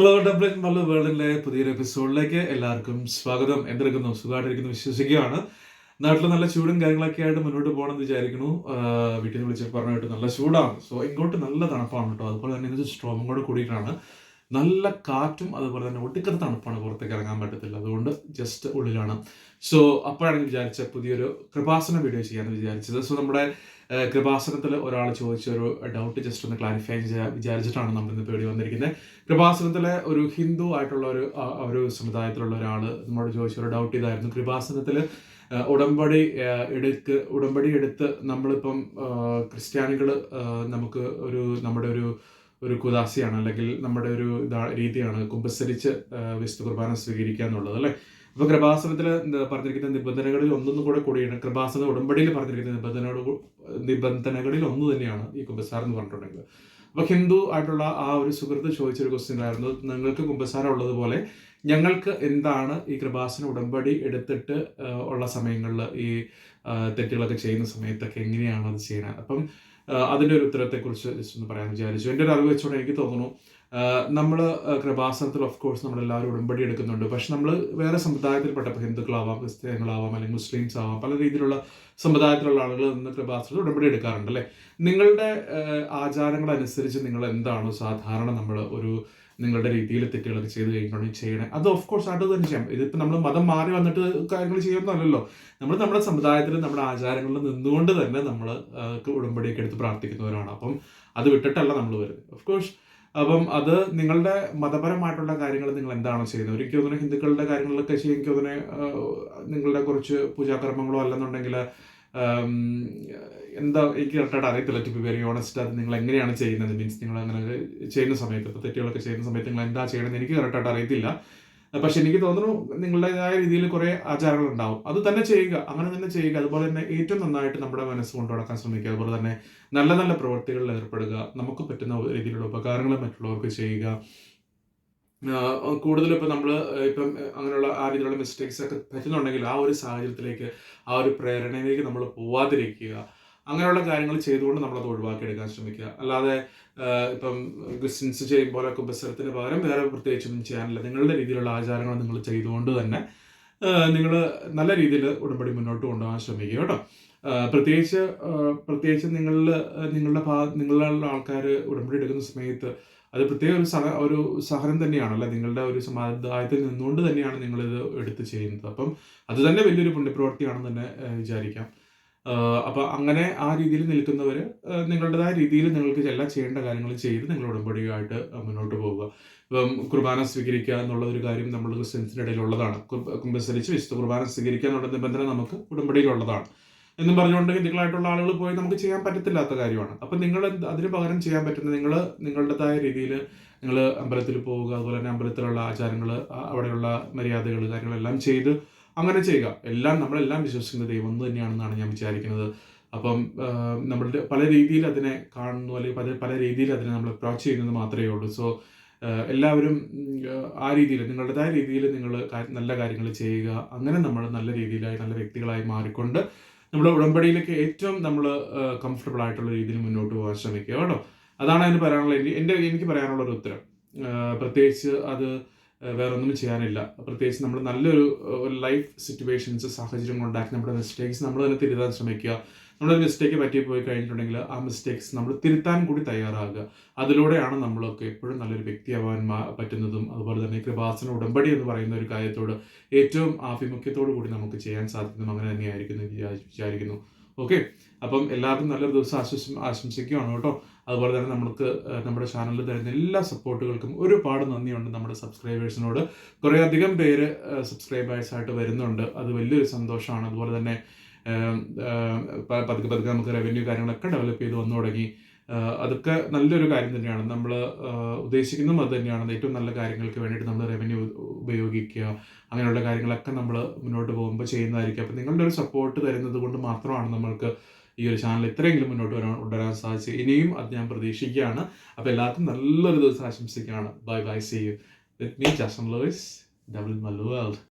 Hello ഡബ്ല്യൻ Mallu വേൾഡിലെ പുതിയൊരു എപ്പിസോഡിലേക്ക് എല്ലാവർക്കും സ്വാഗതം. എന്തെടുക്കുന്നു? സുഖമായിട്ടിരിക്കുന്നു വിശ്വസിക്കുകയാണ്. നാട്ടിൽ നല്ല ചൂടും കാര്യങ്ങളൊക്കെ ആയിട്ട് മുന്നോട്ട് പോകണമെന്ന് വിചാരിക്കുന്നു. വീട്ടിൽ നിന്ന് വിളിച്ച് പറഞ്ഞിട്ട് നല്ല ചൂടാണ്. സോ ഇങ്ങോട്ട് നല്ല തണുപ്പാണ് കേട്ടോ. അതുപോലെ തന്നെ ഇത് സ്ട്രോമും കൂടെ കൂടിയിട്ടാണ്. നല്ല കാറ്റും അതുപോലെ തന്നെ ഒടുക്കത്തെ തണുപ്പാണ്, പുറത്തേക്ക് ഇറങ്ങാൻ പറ്റത്തില്ല. അതുകൊണ്ട് ജസ്റ്റ് ഉള്ളിലാണ്. സോ അപ്പോഴാണ് വിചാരിച്ച പുതിയൊരു കൃപാസന വീഡിയോ ചെയ്യാമെന്ന് വിചാരിച്ചത്. സോ നമ്മുടെ കൃപാസനത്തിൽ ഒരാൾ ചോദിച്ച ഒരു ഡൗട്ട് ജസ്റ്റ് ഒന്ന് ക്ലാരിഫൈ ചെയ്യാൻ വിചാരിച്ചിട്ടാണ് നമ്മൾ ഇന്ന് വീഡിയോ വന്നിരിക്കുന്നത്. കൃപാസനത്തിലെ ഒരു ഹിന്ദു ആയിട്ടുള്ള ഒരു സമുദായത്തിലുള്ള ഒരാൾ നമ്മോട് ചോദിച്ച ഒരു ഡൗട്ട് ഇതായിരുന്നു. കൃപാസനത്തിൽ ഉടമ്പടി എടുത്ത് നമ്മളിപ്പം ക്രിസ്ത്യാനികൾ നമുക്ക് നമ്മുടെ ഒരു കുദാശയാണ്, അല്ലെങ്കിൽ നമ്മുടെ ഒരു രീതിയാണ് കുമ്പസരിച്ച് വിശുദ്ധ കുർബാന സ്വീകരിക്കുക എന്നുള്ളത് അല്ലേ. അപ്പോൾ കൃപാസനത്തിൽ പറഞ്ഞിരിക്കുന്ന നിബന്ധനകളിൽ ഒന്നും കൂടെ കൂടിയാണ്, കൃപാസന ഉടമ്പടിയിൽ പറഞ്ഞിരിക്കുന്ന നിബന്ധനകളിൽ ഒന്ന് തന്നെയാണ് ഈ കുമ്പസാരം എന്ന് പറഞ്ഞിട്ടുണ്ടെങ്കിൽ. അപ്പോൾ ഹിന്ദു ആയിട്ടുള്ള ആ ഒരു സുഹൃത്ത് ചോദിച്ചൊരു ക്വസ്റ്റ്യൻ ആയിരുന്നു, നിങ്ങൾക്ക് കുമ്പസാരം ഉള്ളതുപോലെ ഞങ്ങൾക്ക് എന്താണ് ഈ കൃപാസന ഉടമ്പടി എടുത്തിട്ട് ഉള്ള സമയങ്ങളിൽ ഈ തെറ്റുകളൊക്കെ ചെയ്യുന്ന സമയത്തൊക്കെ എങ്ങനെയാണ് അത് ചെയ്യുന്നത്. അപ്പം അതിൻ്റെ ഒരു ഉത്തരത്തെക്കുറിച്ച് ജസ്റ്റ് ഒന്ന് പറയാൻ വിചാരിച്ചു. എൻ്റെ ഒരു അറിവ് വെച്ചുകൊണ്ട് എനിക്ക് തോന്നുന്നു, നമ്മൾ കൃപാസനത്തിൽ ഓഫ് കോഴ്സ് നമ്മളെല്ലാവരും ഉടമ്പടി എടുക്കുന്നുണ്ട്. പക്ഷെ നമ്മൾ വേറെ സമുദായത്തിൽപ്പെട്ടപ്പോൾ ഹിന്ദുക്കളാവാം, ക്രിസ്ത്യാനികളാവാം, അല്ലെങ്കിൽ മുസ്ലിംസ് ആവാം, പല രീതിയിലുള്ള സമുദായത്തിലുള്ള ആളുകൾ നിന്ന് കൃപാസനത്തിൽ ഉടമ്പടി എടുക്കാറുണ്ട് അല്ലേ. നിങ്ങളുടെ ആചാരങ്ങളനുസരിച്ച് നിങ്ങൾ എന്താണോ സാധാരണ നിങ്ങളുടെ രീതിയിൽ തെറ്റുകളൊക്കെ ചെയ്ത് കഴിഞ്ഞിട്ടുണ്ടെങ്കിൽ ചെയ്യണേ, അത് ഓഫ് കോഴ്സ് അത് തന്നെ ചെയ്യാം. ഇതിപ്പോൾ നമ്മൾ മതം മാറി വന്നിട്ട് കാര്യങ്ങൾ ചെയ്യുന്നതല്ലല്ലോ. നമ്മൾ നമ്മുടെ സമുദായത്തിൽ നമ്മുടെ ആചാരങ്ങളിൽ നിന്നുകൊണ്ട് തന്നെ നമ്മൾ ഉടമ്പടിയൊക്കെ എടുത്ത് പ്രാർത്ഥിക്കുന്നവരാണ്. അപ്പം അത് വിട്ടിട്ടല്ല നമ്മൾ വരുന്നത് ഓഫ് കോഴ്സ്. അപ്പം അത് നിങ്ങളുടെ മതപരമായിട്ടുള്ള കാര്യങ്ങൾ നിങ്ങൾ എന്താണോ ചെയ്യുന്നത്. എനിക്ക് തോന്നുന്നു ഹിന്ദുക്കളുടെ കാര്യങ്ങളിലൊക്കെ ചെയ്യും, എനിക്ക് തോന്നുന്നു നിങ്ങളുടെ കുറച്ച് പൂജാകർമ്മങ്ങളോ അല്ലെന്നുണ്ടെങ്കിൽ എന്താ എനിക്ക് കറക്റ്റായിട്ട് അറിയത്തില്ല, ടു ബി വെരി ഓണസ്റ്റ്. അത് നിങ്ങൾ എങ്ങനെയാണ് ചെയ്യുന്നത്, മീൻസ് നിങ്ങൾ അങ്ങനെ ചെയ്യുന്ന സമയത്ത്, ഇപ്പോൾ തെറ്റുകളൊക്കെ ചെയ്യുന്ന സമയത്ത് നിങ്ങൾ എന്താ ചെയ്യണമെന്ന് എനിക്ക് കറക്റ്റായിട്ട് അറിയത്തില്ല. പക്ഷെ എനിക്ക് തോന്നുന്നു നിങ്ങളുടേതായ രീതിയിൽ കുറേ ആചാരങ്ങൾ ഉണ്ടാവും, അത് തന്നെ ചെയ്യുക, അങ്ങനെ തന്നെ ചെയ്യുക. അതുപോലെ തന്നെ ഏറ്റവും നന്നായിട്ട് നമ്മുടെ മനസ്സ് കൊണ്ടു നടക്കാൻ ശ്രമിക്കുക. അതുപോലെ തന്നെ നല്ല നല്ല പ്രവൃത്തികളിൽ ഏർപ്പെടുക, നമുക്ക് പറ്റുന്ന രീതിയിലുള്ള ഉപകാരങ്ങൾ മറ്റുള്ളവർക്ക് ചെയ്യുക. കൂടുതലും ഇപ്പം നമ്മൾ ഇപ്പം അങ്ങനെയുള്ള ആ രീതിയിലുള്ള മിസ്റ്റേക്സ് ഒക്കെ പറ്റുന്നുണ്ടെങ്കിൽ ആ ഒരു സാഹചര്യത്തിലേക്ക്, ആ ഒരു പ്രേരണയിലേക്ക് നമ്മൾ പോവാതിരിക്കുക. അങ്ങനെയുള്ള കാര്യങ്ങൾ ചെയ്തുകൊണ്ട് നമ്മളത് ഒഴിവാക്കിയെടുക്കാൻ ശ്രമിക്കുക. അല്ലാതെ ഇപ്പം ക്രിസ്ത്യൻസ് ചെയ്യുമ്പോൾ കുമ്പസാരത്തിന് പകരം വേറെ പ്രത്യേകിച്ചൊന്നും ചെയ്യാനില്ല. നിങ്ങളുടെ രീതിയിലുള്ള ആചാരങ്ങൾ നിങ്ങൾ ചെയ്തുകൊണ്ട് തന്നെ നിങ്ങൾ നല്ല രീതിയിൽ ഉടമ്പടി മുന്നോട്ട് കൊണ്ടുപോകാൻ ശ്രമിക്കുക കേട്ടോ. പ്രത്യേകിച്ച് നിങ്ങളുടെ ആൾക്കാർ ഉടമ്പടി എടുക്കുന്ന സമയത്ത് അത് പ്രത്യേക ഒരു സഹനം തന്നെയാണല്ലോ. നിങ്ങളുടെ ഒരു സമുദായത്തിൽ നിന്നുകൊണ്ട് തന്നെയാണ് നിങ്ങളിത് എടുത്ത് ചെയ്യുന്നത്. അപ്പം അത് തന്നെ വലിയൊരു പുണ്യപ്രവൃത്തിയാണെന്ന് തന്നെ വിചാരിക്കാം. അപ്പോൾ അങ്ങനെ ആ രീതിയിൽ നിൽക്കുന്നവർ നിങ്ങളുടേതായ രീതിയിൽ നിങ്ങൾക്ക് എല്ലാം ചെയ്യേണ്ട കാര്യങ്ങൾ ചെയ്ത് നിങ്ങൾ ഉടമ്പടിയുമായിട്ട് മുന്നോട്ട് പോവുക. ഇപ്പം കുർബാന സ്വീകരിക്കുക എന്നുള്ള ഒരു കാര്യം നമ്മൾ ക്രിസ്ത്യൻസിൻ്റെ ഇടയിലുള്ളതാണ്. കുമ്പസരിച്ച് വിശുദ്ധ കുർബാന സ്വീകരിക്കുക എന്നുള്ള നിബന്ധന നമുക്ക് ഉടമ്പടിയിലുള്ളതാണ് എന്നും പറഞ്ഞുകൊണ്ട് ഹിന്ദുക്കളായിട്ടുള്ള ആളുകൾ പോയി നമുക്ക് ചെയ്യാൻ പറ്റത്തില്ലാത്ത കാര്യമാണ്. അപ്പം നിങ്ങൾ അതിന് പകരം ചെയ്യാൻ പറ്റുന്നത് നിങ്ങളുടേതായ രീതിയിൽ നിങ്ങൾ അമ്പലത്തിൽ പോവുക, അതുപോലെ തന്നെ അമ്പലത്തിലുള്ള ആചാരങ്ങൾ, അവിടെയുള്ള മര്യാദകൾ, കാര്യങ്ങളെല്ലാം ചെയ്ത് അങ്ങനെ ചെയ്യുക. നമ്മളെല്ലാം വിശ്വസിക്കുന്ന ദൈവം ഒന്ന് തന്നെയാണെന്നാണ് ഞാൻ വിചാരിക്കുന്നത്. അപ്പം നമ്മളുടെ പല രീതിയിൽ അതിനെ കാണുന്നു, അല്ലെങ്കിൽ പല രീതിയിൽ അതിനെ നമ്മൾ അപ്രോച്ച് ചെയ്യുന്നത് മാത്രമേ ഉള്ളൂ. സോ എല്ലാവരും ആ രീതിയിൽ നിങ്ങളുടേതായ രീതിയിൽ നിങ്ങൾ നല്ല കാര്യങ്ങൾ ചെയ്യുക. അങ്ങനെ നമ്മൾ നല്ല രീതിയിലായി നല്ല വ്യക്തികളായി മാറിക്കൊണ്ട് നമ്മുടെ ഉടമ്പടിയിലേക്ക് ഏറ്റവും നമ്മൾ കംഫർട്ടബിൾ ആയിട്ടുള്ള രീതിയിൽ മുന്നോട്ട് പോകാൻ ശ്രമിക്കുക കേട്ടോ. അതാണ് അതിന് പറയാനുള്ള എനിക്ക് പറയാനുള്ള ഒരു ഉത്തരം. പ്രത്യേകിച്ച് അത് വേറൊന്നും ചെയ്യാനില്ല. പ്രത്യേകിച്ച് നമ്മൾ നല്ലൊരു ലൈഫ് സിറ്റുവേഷൻസ്, സാഹചര്യങ്ങൾ ഉണ്ടാക്കി നമ്മുടെ മിസ്റ്റേക്സ് നമ്മൾ തന്നെ തിരുത്താൻ ശ്രമിക്കുക. നമ്മളൊരു മിസ്റ്റേക്ക് പറ്റിപ്പോയി കഴിഞ്ഞിട്ടുണ്ടെങ്കിൽ ആ മിസ്റ്റേക്സ് നമ്മൾ തിരുത്താൻ കൂടി തയ്യാറാകുക. അതിലൂടെയാണ് നമ്മളൊക്കെ എപ്പോഴും നല്ലൊരു വ്യക്തിയാവാൻ പറ്റുന്നതും. അതുപോലെ തന്നെ കൃപാസന ഉടമ്പടി എന്ന് പറയുന്ന ഒരു കാര്യത്തോട് ഏറ്റവും ആഭിമുഖ്യത്തോടു കൂടി നമുക്ക് ചെയ്യാൻ സാധിക്കുന്നതും അങ്ങനെ തന്നെയായിരിക്കും വിചാരിക്കുന്നു. ഓക്കെ, അപ്പം എല്ലാവർക്കും നല്ലൊരു ദിവസം ആശംസിക്കുകയാണ് കേട്ടോ. അതുപോലെ തന്നെ നമ്മുടെ ചാനലിൽ തരുന്ന എല്ലാ സപ്പോർട്ടുകൾക്കും ഒരുപാട് നന്ദിയുണ്ട്. നമ്മുടെ സബ്സ്ക്രൈബേഴ്സിനോട് കുറേ അധികം പേര് സബ്സ്ക്രൈബേഴ്സായിട്ട് വരുന്നുണ്ട്, അത് വലിയൊരു സന്തോഷമാണ്. അതുപോലെ തന്നെ പതുക്കെ നമുക്ക് റവന്യൂ കാര്യങ്ങളൊക്കെ ഡെവലപ്പ് ചെയ്ത് വന്നു തുടങ്ങി. അതൊക്കെ നല്ലൊരു കാര്യം തന്നെയാണ്. നമ്മൾ ഉദ്ദേശിക്കുന്നതും അത് തന്നെയാണ്. ഏറ്റവും നല്ല കാര്യങ്ങൾക്ക് വേണ്ടിയിട്ട് നമ്മൾ റവന്യൂ ഉപയോഗിക്കുക, അങ്ങനെയുള്ള കാര്യങ്ങളൊക്കെ നമ്മൾ മുന്നോട്ട് പോകുമ്പോൾ ചെയ്യുന്നതായിരിക്കും. അപ്പോൾ നിങ്ങളുടെ ഒരു സപ്പോർട്ട് തരുന്നത് കൊണ്ട് മാത്രമാണ് നമ്മൾക്ക് ഈ ഒരു ചാനൽ ഇത്രയെങ്കിലും മുന്നോട്ട് കൊണ്ടുവരാൻ സാധിച്ചത്. ഇനിയും അത് ഞാൻ പ്രതീക്ഷിക്കുകയാണ്. അപ്പോൾ എല്ലാവർക്കും നല്ലൊരു ദിവസം ആശംസിക്കുകയാണ്. Bye bye, see you with me Jason Lewis, ഡബ്ല്യൻ മല്ലു വേൾഡ്.